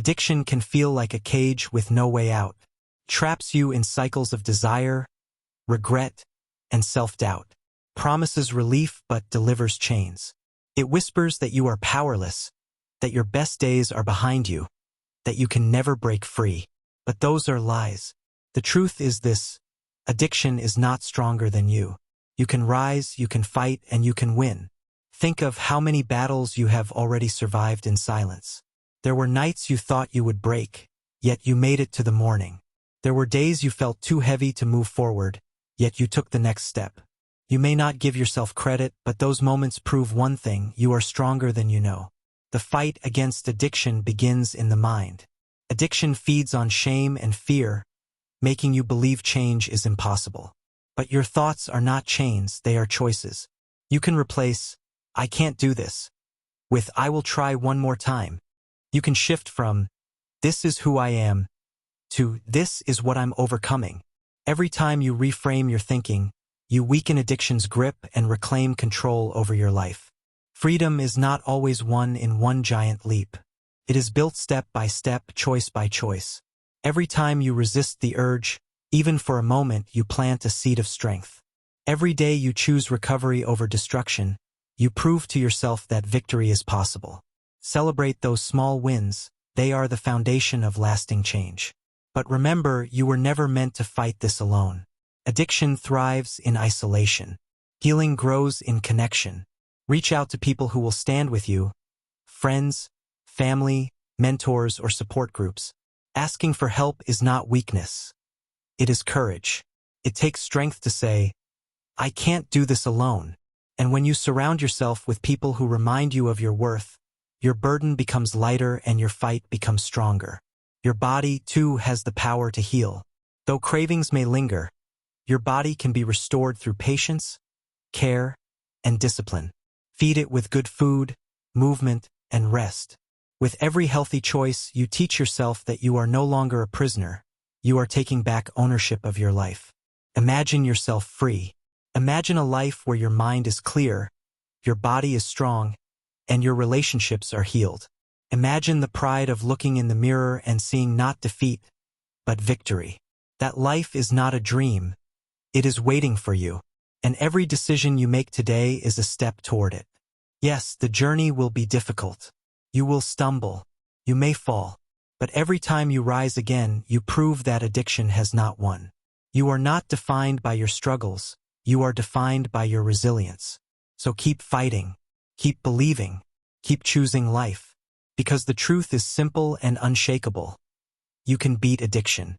Addiction can feel like a cage with no way out. It traps you in cycles of desire, regret, and self-doubt. Promises relief but delivers chains. It whispers that you are powerless, that your best days are behind you, that you can never break free. But those are lies. The truth is this: addiction is not stronger than you. You can rise, you can fight, and you can win. Think of how many battles you have already survived in silence. There were nights you thought you would break, yet you made it to the morning. There were days you felt too heavy to move forward, yet you took the next step. You may not give yourself credit, but those moments prove one thing: you are stronger than you know. The fight against addiction begins in the mind. Addiction feeds on shame and fear, making you believe change is impossible. But your thoughts are not chains, they are choices. You can replace "I can't do this" with "I will try one more time." You can shift from "this is who I am" to "this is what I'm overcoming." Every time you reframe your thinking, you weaken addiction's grip and reclaim control over your life. Freedom is not always won in one giant leap. It is built step by step, choice by choice. Every time you resist the urge, even for a moment, you plant a seed of strength. Every day you choose recovery over destruction, you prove to yourself that victory is possible. Celebrate those small wins, they are the foundation of lasting change. But remember, you were never meant to fight this alone. Addiction thrives in isolation. Healing grows in connection. Reach out to people who will stand with you: friends, family, mentors, or support groups. Asking for help is not weakness. It is courage. It takes strength to say, "I can't do this alone." And when you surround yourself with people who remind you of your worth, your burden becomes lighter and your fight becomes stronger. Your body, too, has the power to heal. Though cravings may linger, your body can be restored through patience, care, and discipline. Feed it with good food, movement, and rest. With every healthy choice, you teach yourself that you are no longer a prisoner. You are taking back ownership of your life. Imagine yourself free. Imagine a life where your mind is clear, your body is strong, and your relationships are healed. Imagine the pride of looking in the mirror and seeing not defeat, but victory. That life is not a dream. It is waiting for you. And every decision you make today is a step toward it. Yes, the journey will be difficult. You will stumble. You may fall. But every time you rise again, you prove that addiction has not won. You are not defined by your struggles. You are defined by your resilience. So keep fighting. Keep believing. Keep choosing life. Because the truth is simple and unshakable. You can beat addiction.